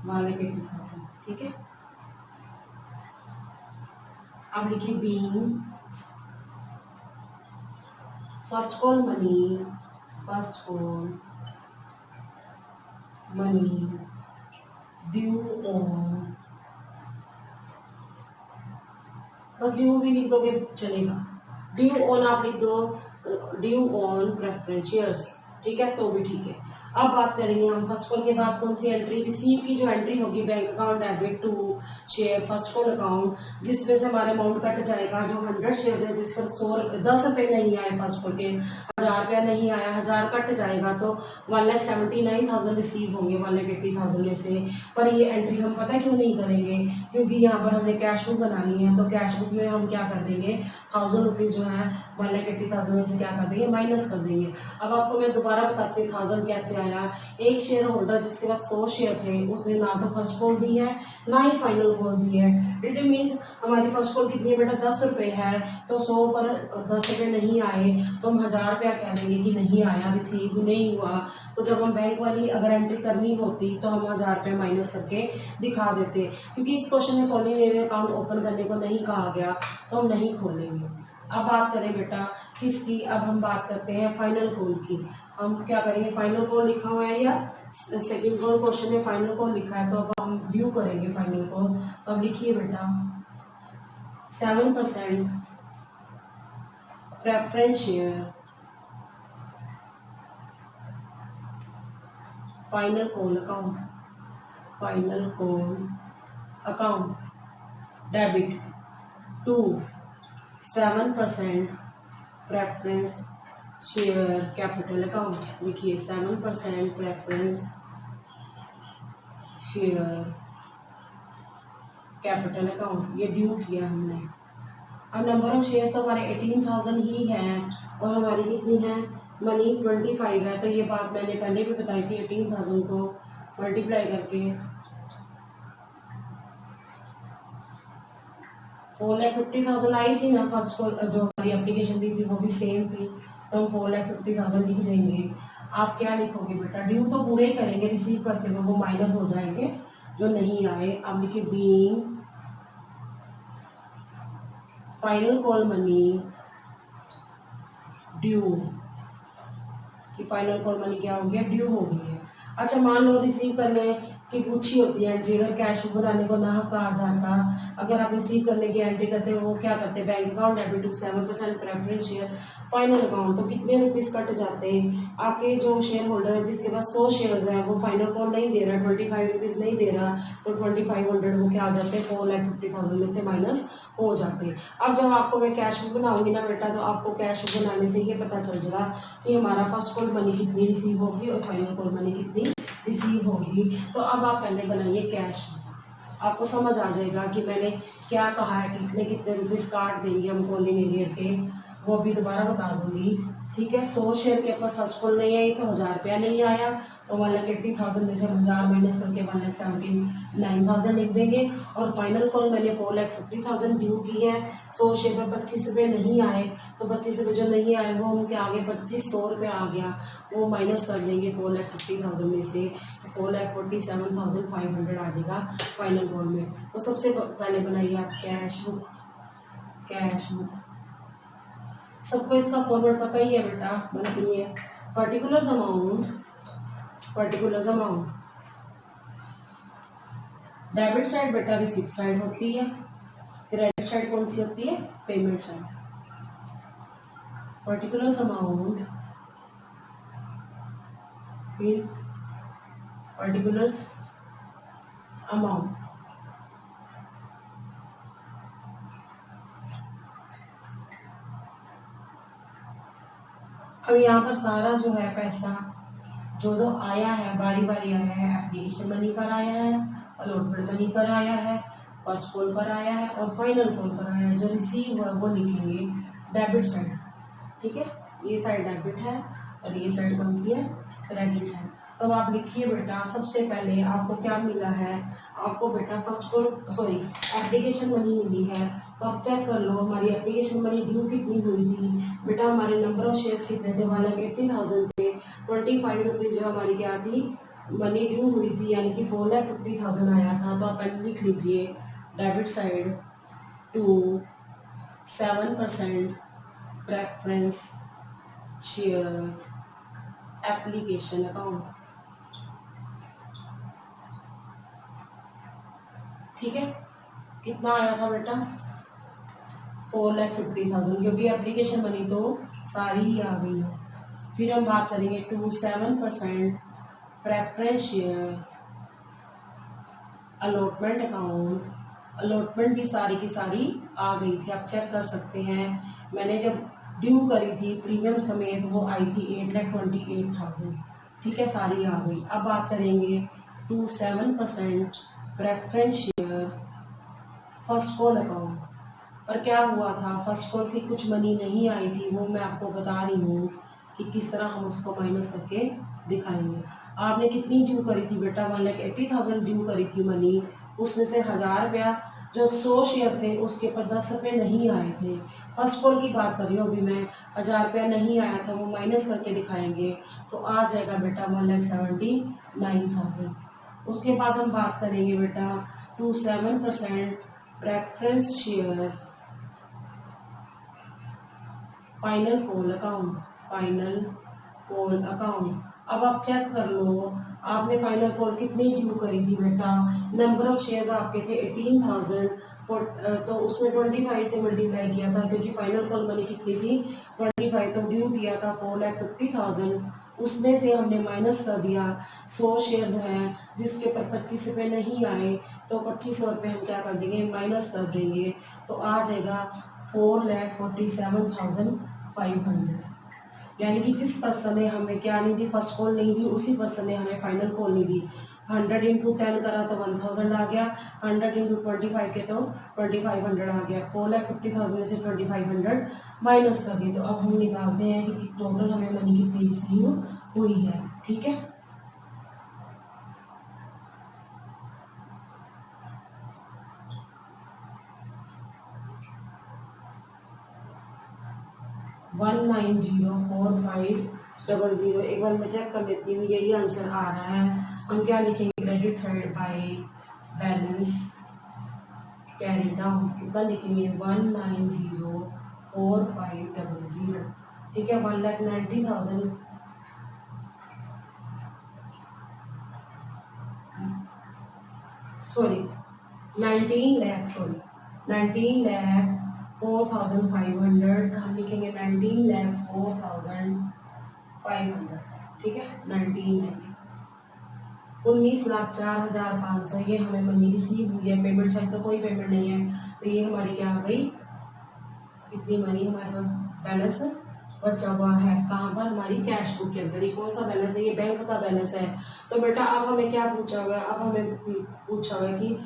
1,80,000। ठीक है, अब लिखिए being first call money due on, बस ड्यू भी लिख दोगे चलेगा, ड्यू ऑन आप लिख दो, ड्यू ऑन प्रेफरेंस शेयर्स। ठीक है, तो भी ठीक है। अब बात करेंगे हम फर्स्ट कॉल के बाद कौन सी एंट्री, रिसीव की जो एंट्री होगी bank account debit to share first call account, जिसमें से हमारा अमाउंट कट जाएगा। जो 100 शेयर है जिस पर 10 रुपये नहीं आए फर्स्ट कॉल के, 1,000 रुपया नहीं आया, 1,000 कट जाएगा तो 1,79,000 रिसीव होंगे 1,80,000 में से। पर ये एंट्री हम पता क्यों नहीं करेंगे, क्योंकि यहाँ पर हमने कैश बुक बनानी है। तो कैश बुक में हम क्या कर देंगे, 1,000 रुपीज़ जो है 1,80,000 में से क्या कर देंगे, माइनस कर देंगे। अब आपको मैं दोबारा बताती हूँ 1,000 कैसे आया। एक शेयर होल्डर जिसके पास 100 शेयर थे उसने ना तो फर्स्ट कॉल दी है ना ही फाइनल कॉल दी है। इट मीन्स हमारी फर्स्ट कॉल कितनी है बेटा, 10 रुपये है। तो 100 पर 10 रुपये नहीं आए तो हम 1000 रुपया कह देंगे कि नहीं आया, रिसीव नहीं हुआ। तो जब हम बैंक वाली अगर एंट्री करनी होती तो हम 1000 रुपये माइनस करके दिखा देते, क्योंकि इस क्वेश्चन में कॉलिंग एरिया अकाउंट ओपन करने को नहीं कहा गया तो हम नहीं खोलेंगे। अब बात करें बेटा किसकी, अब हम बात करते हैं फाइनल कॉल की। हम क्या करेंगे, फाइनल कॉल लिखा हुआ है या सेकंड कॉल क्वेश्चन में फाइनल कॉल लिखा है, तो अब हम ड्यू करेंगे फाइनल कॉल। तो अब लिखिए बेटा 7% preference share final call account, final call account debit to 7% preference share capital account. देखिए 7% प्रेफरेंस शेयर कैपिटल अकाउंट, ये ड्यू किया हमने। अब नंबर ऑफ शेयर्स तो हमारे 18,000 ही है और हमारी कितनी है मनी 25 है। तो ये बात मैंने पहले भी बताई थी, 18,000 को मल्टीप्लाई करके 4,50,000 आई थी ना। फर्स्ट कॉल जो हमारी एप्लीकेशन दी थी वो भी सेम थी, तो हम 4,50,000 लिख देंगे। आप क्या लिखोगे बेटा, ड्यू तो पूरे ही करेंगे, रिसीव करते हुए वो माइनस हो जाएंगे जो नहीं आए। अब लिखिए being final call money due, कि फाइनल कॉल मनी क्या हो गया, ड्यू हो गई है। अच्छा मान लो रिसीव करने की पूछी होती है एंट्री, अगर कैश बनाने को ना कहा जाता, अगर आप रिसीव करने की एंट्री करते हो वो क्या करते, bank account debit to 7% preference share final account, तो कितने रुपीस कट जाते हैं आपके। जो शेयर होल्डर है जिसके पास 100 शेयर्स है वो फाइनल कॉल नहीं दे रहा, 25 रुपीज़ नहीं दे रहा, तो 2500 वो क्या आ जाते हैं 4,50,000 में से माइनस हो जाते। अब जब आपको मैं कैश बुक बनाऊंगी ना बेटा, तो आपको कैश बुक बनाने से ये पता चल जाएगा कि हमारा फर्स्ट कॉल मनी कितनी रिसीव होगी और फाइनल कॉल मनी कितनी रिसीव होगी। तो अब आप पहले बनाइए कैश, आपको समझ आ जाएगा कि मैंने क्या कहा है, कितने कितने रुपीज़ काट देंगे हम कॉलिंग एरिया के, वो भी दोबारा बता दूंगी। ठीक है, 100 शेयर के ऊपर फर्स्ट कॉल नहीं आई तो 1000 रुपया नहीं आया, तो 1,80,000 में से 1000 माइनस करके 1,79,000 लिख देंगे। और फाइनल कॉल मैंने 4,50,000 ड्यू की है, 100 शेयर पर 25 रुपये नहीं आए, तो 25 रुपये जो नहीं आए वो उनके आगे 2500 रुपये आ गया, वो माइनस कर देंगे 4,50,000 में से, तो 4,47,500 आ जाएगा फाइनल कॉल में। तो सबसे पहले बनाइए आप कैश बुक, कैश बुक। सबको इसका फॉर्मेट पता ही है बेटा, बनाइए particular amount, particular amount. Debit side बेटा रिसीप्ट साइड होती है, क्रेडिट साइड कौन सी होती है, पेमेंट साइड। पर्टिकुलर अमाउंट फिर पर्टिकुलर अमाउंट। अब यहाँ पर सारा जो है पैसा जो आया है बारी बारी आया है, एप्लीकेशन मनी पर आया है, अलॉटमेंट मनी पर आया है, फर्स्ट कॉल पर आया है और फाइनल कॉल पर आया है। जो रिसीव हुआ वो लिखेंगे डेबिट साइड। ठीक है, ये साइड डेबिट है और ये साइड कौन सी है, क्रेडिट है। तो आप लिखिए बेटा सबसे पहले आपको क्या मिला है, आपको बेटा first call sorry application money मिली है। तो आप चेक कर लो हमारी एप्लीकेशन मनी ड्यू कितनी हुई थी बेटा, हमारे नंबर ऑफ शेयर्स कितने थे, 1,80,000 थे। 25 रुपीज़ जो हमारी क्या थी मनी ड्यू हुई थी, यानी कि 4,50,000 आया था। तो आप ऐसे लिख लीजिए debit side to 7% preference share application account. ठीक है, कितना आया था बेटा 4,50,000, क्योंकि एप्लीकेशन मनी तो सारी ही आ गई है। फिर हम बात करेंगे to 7% preference share allotment account. Allotment भी सारी की सारी आ गई थी, आप चेक कर सकते हैं। मैंने जब ड्यू करी थी प्रीमियम समेत वो आई थी 8,28,000। ठीक है, सारी आ गई। अब बात करेंगे to 7% preference share first call account. पर क्या हुआ था, फर्स्ट कॉल की कुछ मनी नहीं आई थी, वो मैं आपको बता रही हूँ कि किस तरह हम उसको माइनस करके दिखाएंगे। आपने कितनी ड्यू करी थी बेटा, 1,80,000 ड्यू करी थी मनी, उसमें से 1000 रुपया जो 100 शेयर थे उसके ऊपर 10 रुपये नहीं आए थे। फर्स्ट कॉल की बात कर रही हूँ अभी मैं, 1000 रुपया नहीं आया था, वो माइनस करके दिखाएंगे तो आ जाएगा बेटा 1,79,000। उसके बाद हम बात करेंगे बेटा 27% preference share final call account, final call account. अब आप चेक कर लो आपने फाइनल कॉल कितनी ड्यू करी थी बेटा, नंबर ऑफ शेयर्स आपके थे 18,000, तो उसमें 25 से मल्टीप्लाई किया था क्योंकि फाइनल कॉल मनी कितनी थी 25, तो ड्यू दिया था 4,50,000, उसमें से हमने माइनस कर दिया 100 शेयर्स हैं जिसके ऊपर 25 रुपये नहीं आए, तो 2500 रुपये हम क्या कर देंगे माइनस कर देंगे, तो आ जाएगा 4,47,500। यानी कि जिस पर्सन ने हमें क्या नहीं दी, फर्स्ट कॉल नहीं दी, उसी पर्सन ने हमें फाइनल कॉल नहीं दी। 100 × 10 करा तो 1000 आ गया, 100 × 25 के तो 2500 आ गया। 4,50,000 में से 2500 माइनस कर दिए, तो अब हम निकालते हैं कि टोटल हमें मनी कितनी रिसीव हुई है। ठीक है, वन 1904500। एक बार मैं चेक कर लेती हूँ, यही आंसर आ रहा है। हम क्या लिखेंगे, credit side by balance carry down, कितना लिखेंगे 1904500। ठीक है, 1,90,000 सॉरी 19,04,500, हम लिखेंगे 19,04,500। ठीक है, 19,04,500 ये हमें मनी रिसीव हुई है। पेमेंट साइड तो कोई पेमेंट नहीं है, तो ये हमारी क्या आ गई, इतनी मनी हमारे पास बैलेंस बचा हुआ है। कहाँ पर, हमारी कैश बुक के अंदर। ये कौन सा बैलेंस है, ये बैंक का बैलेंस है। तो बेटा अब हमें क्या पूछा हुआ है, अब हमें पूछा हुआ है कि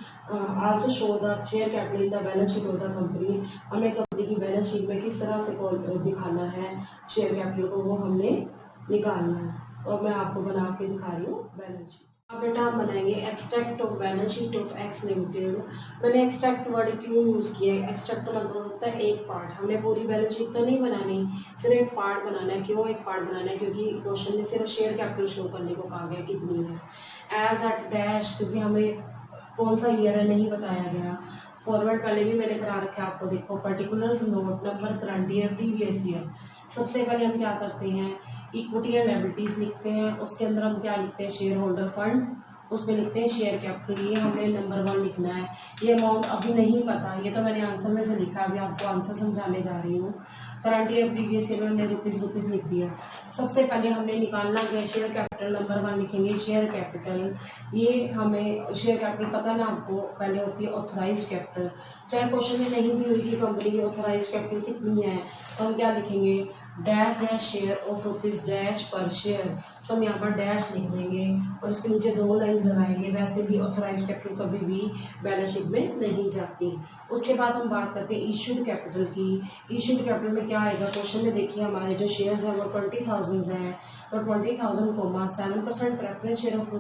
also show the share capital in the balance sheet of the company. हमें कंपनी की बैलेंस शीट में किस तरह से दिखाना है शेयर कैपिटल को, वो हमने निकालना है। तो अब मैं आपको बना के दिखा रही हूँ बैलेंस शीट। अब बेटा हम बनाएंगे extract of balance sheet of x limited. मैंने एक्सट्रैक्ट वर्ड क्यों यूज़ किया है, एक्सट्रैक्ट का मतलब होता है एक पार्ट। हमने पूरी बैलेंस शीट तो नहीं बनानी, सिर्फ एक पार्ट बनाना है। क्यों एक पार्ट बनाना है, क्योंकि क्वेश्चन में सिर्फ शेयर कैपिटल शो करने को कहा गया कितनी है। एज एट डैश, क्योंकि हमें कौन सा ईयर है नहीं बताया गया। फॉरवर्ड पहले भी मैंने करा रखा है आपको, देखो particulars note number current year previous year. सबसे पहले हम क्या करते हैं, इक्विटी एंड लायबिलिटीज लिखते हैं, उसके अंदर हम क्या लिखते हैं शेयर होल्डर फंड, उसमें लिखते हैं शेयर कैपिटल। ये हमने नंबर 1 लिखना है। ये अमाउंट अभी नहीं पता, ये तो मैंने आंसर में से लिखा, अभी आपको आंसर समझाने जा रही हूँ। करंट ईयर प्रीवियस ईयर में हमने रुपीज़ लिख दिया। सबसे पहले हमने निकालना है शेयर कैपिटल। नंबर 1 लिखेंगे शेयर कैपिटल। ये हमें शेयर कैपिटल पता ना आपको, पहले होती है ऑथराइज कैपिटल। चाहे क्वेश्चन में नहीं दी हुई कि कंपनी की ऑथराइज कैपिटल कितनी है, तो हम क्या लिखेंगे, dash dash share of rupees dash पर शेयर। तो हम यहाँ पर डैश लिख देंगे और इसके नीचे 2 लाइन लगाएंगे। वैसे भी ऑथराइज कैपिटल कभी भी बैलेंस शीट में नहीं जाती। उसके बाद हम बात करते हैं इशूड कैपिटल की। इशूड कैपिटल में क्या आएगा, क्वेश्चन में देखिए हमारे जो शेयर्स हैं वो 20,000 हैं, तो 20,000 कोमा 7% प्रेफरेंस शेयर ऑफ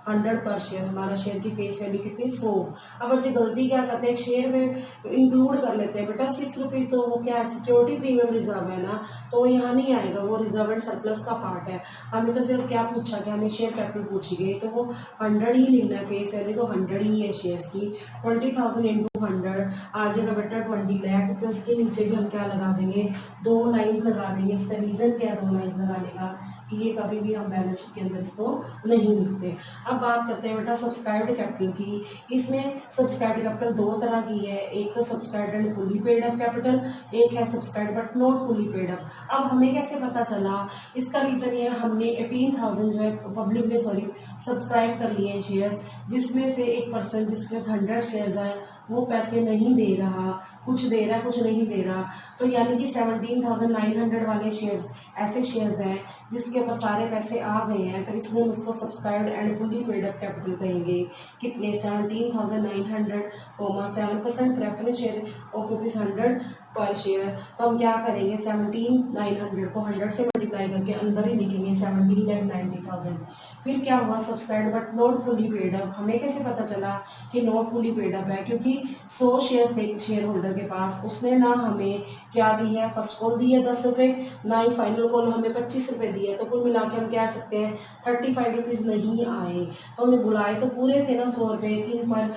₹100 पर शेयर। हमारा शेयर की फेस वैल्यू कितनी 100। अब बच्चे गलती क्या करते हैं, शेयर में इंक्लूड कर लेते हैं बेटा 6 रुपीज़, तो वो क्या है सिक्योरिटी प्रीमियम रिजर्व है ना, तो यहाँ नहीं आएगा, वो रिजर्व एंड सरप्लस का पार्ट है। हमें तो सिर्फ क्या पूछा गया, हमें शेयर कैपिटल पूछी गई, तो वो 100 ही लिखना है। फेस वैल्यू तो 100 ही है शेयर्स की। 20,000 × 100 आ जाएगा बेटा 20 लाख। तो उसके नीचे भी हम क्या लगा देंगे, 2 लाइन्स लगा देंगे। इसका रीज़न क्या है 2 लाइन्स लगाने का, कि ये कभी भी हम बैलेंस शीट के अंदर इसको नहीं लिखते। अब बात करते हैं बेटा सब्सक्राइब्ड कैपिटल की। इसमें सब्सक्राइब्ड कैपिटल 2 तरह की है, एक तो subscribed and fully paid up capital, एक है subscribed but not fully paid up. अब हमें कैसे पता चला, इसका रीज़न ये है, हमने 18,000 जो है पब्लिक में सब्सक्राइब कर लिए हैं शेयर्स, जिसमें से एक पर्सन जिसके पास 100 शेयर्स हैं वो पैसे नहीं दे रहा, कुछ दे रहा है कुछ नहीं दे रहा। तो यानी कि 17,900 वाले शेयर्स ऐसे शेयर्स हैं जिसके ऊपर सारे पैसे आ गए हैं, तो इसलिए हम उसको subscribed and fully paid up capital कहेंगे। कितने 17,900 7% प्रेफरेंस शेयर ऑफ ₹100 पर शेयर। तो हम क्या करेंगे 17,900 को 100 से मल्टीप्लाई करके अंदर ही लिखेंगे 17,90,000। फिर क्या हुआ subscribe but not fully paid up. हमें कैसे पता चला कि नॉट फुली पेड अप है, क्योंकि 100 शेयर थे शेयर होल्डर के पास, उसने ना हमें क्या दी है, फर्स्ट कॉल दी है 10 रुपये, ना ही फाइनल कॉल हमें 25 रुपये दी है। तो कुल मिला के हम कह सकते हैं 35 रुपीज़ नहीं आए। तो हमने बुलाए तो पूरे थे ना 100 रुपये, लेकिन पर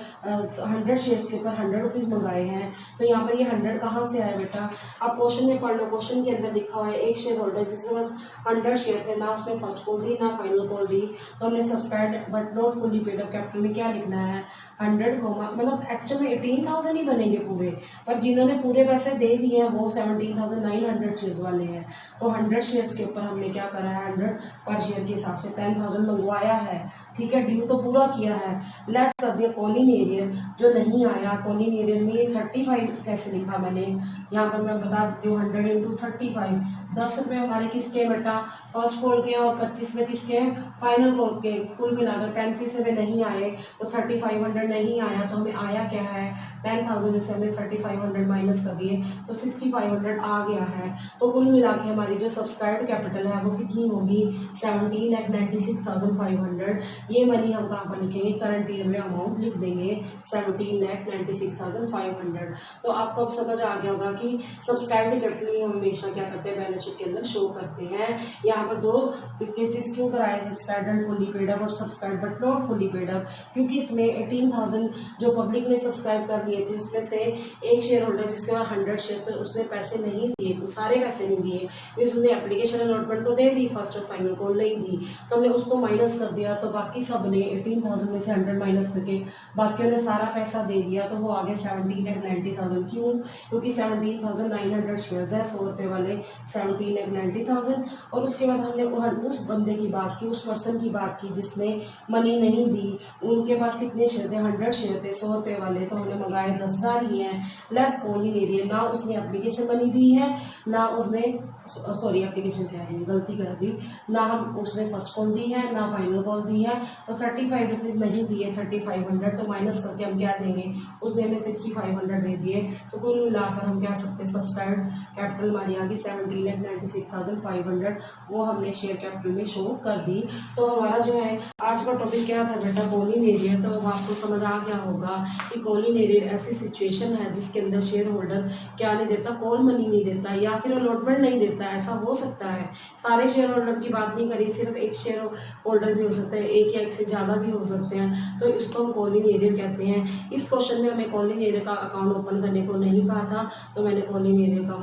100 शेयर्स के ऊपर 100 रुपीज़ मंगाए हैं। तो यहाँ पर ये 100 कहाँ से आया बेटा, आप क्वेश्चन में पढ़ लो। क्वेश्चन के अंदर लिखा हुआ है एक शेयर होल्डर जिसके पास 100 शेयर थे, ना उसने फर्स्ट कॉल दी ना फाइनल कॉल दी। तो हमने subscribe but not fully paid up capital में क्या लिखना है 100, मतलब एक्चुअल में 18,000 ही बनेंगे पूरे, पर जिन्होंने पूरे पैसे दे दिए हैं वो 17,900 शेयर्स वाले हैं। तो 100 शेयर्स के ऊपर हमने क्या करा है 100 पर शेयर के हिसाब से 10,000 मंगवाया है, ठीक है, ड्यू तो पूरा किया है, लेस कर दिया कॉलिंग एरियर जो नहीं आया। कॉलिंग एरियर में ये 35 कैसे लिखा मैंने, यहाँ पर मैं बता देती हूँ 100 इंटू 35, 10 रुपये हमारे किसके बेटा फर्स्ट कॉल के और 25 रुपये किसके फाइनल कॉल के। कुल मिलाकर 35 रुपये नहीं आए, तो 3500 नहीं आया, तो हमें आया क्या है 10,000 में से हमने 3500 माइनस कर दिए तो 6500 आ गया है। तो कुल मिला के हमारी जो सब्सक्राइब्ड कैपिटल है वो कितनी होगी 17,96,500। ये मनी हम कहाँ पर लिखेंगे करंट ईयर में अमाउंट लिख देंगे 17,96,500। तो आपको अब समझ आ गया होगा कि सब्सक्राइब्ड कैपिटल हम हमेशा क्या करते हैं बैलेंस शीट के अंदर शो करते हैं। यहाँ पर दो केसेस क्यों कराए subscribed and fully paid up और subscribe but not fully paid up, क्योंकि इसमें 18,000 जो पब्लिक ने सब्सक्राइब कर लिए थे उसमें से एक शेयर होल्डर जिसके पास 100 शेयर, तो उसने पैसे नहीं दिए, तो सारे पैसे नहीं दिए, उसने एप्लीकेशन अलॉटमेंट तो दे दी, फर्स्ट और फाइनल कॉल नहीं दी, तो हमने उसको माइनस कर दिया। तो बाकी सब ने 18,000 में से 100 माइनस करके बाकियों ने सारा पैसा दे दिया, तो वो आगे 17,90,000। क्यों, क्योंकि 17,900 शेयर्स है 100 रुपये वाले 17,90,000। और उसके बाद हमने उस बंदे की बात की, उस पर्सन की बात की जिसने मनी नहीं दी। उनके पास कितने शेयर थे 100 शेयर थे 100 रुपये वाले, तो हमने मंगाए 10,000 ही हैं, लेस कॉलिंग एरिया। ना उसने एप्लीकेशन मनी दी है, ना उसने सॉरी एप्लीकेशन कह रही है गलती कर दी, ना हम उसने फर्स्ट कॉल दी है ना फाइनल कॉल दी है। तो 35 रुपीज़ नहीं दिए 3500, तो माइनस करके हम क्या देंगे उसने हमें 6500 दे दिए। तो कुल मिलाकर हम कह सकते हैं सब्सक्राइब्ड कैपिटल हमारी आ गई 17,96,500, वो हमने शेयर कैपिटल में शो कर दी। तो हमारा जो है आज का टॉपिक क्या था बेटा कॉलिंग एरियर। तो अब आपको समझ आ गया होगा कि कॉलिंग एरियर ऐसी सिचुएशन है जिसके अंदर शेयर होल्डर क्या नहीं देता, कॉल मनी नहीं देता या फिर अलॉटमेंट नहीं देता। ऐसा हो सकता है, सारे शेयर होल्डर की बात नहीं करी, सिर्फ एक शेयर होल्डर भी हो सकता है, एक या एक से ज़्यादा भी हो सकते हैं, तो इसको हम कॉलिंग एरियर कहते हैं। इस क्वेश्चन में हमें कॉलिंग एरियर का अकाउंट ओपन करने को नहीं कहा था, तो मैंने कॉलिंग एरियर का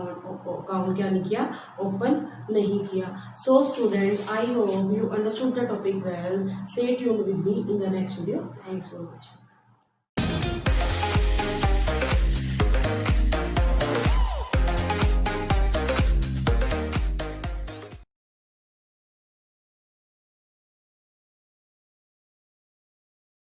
अकाउंट क्या नहीं किया, ओपन नहीं किया। So student, I hope you understood the topic well. Stay tuned with me in the next video. Thanks for watching.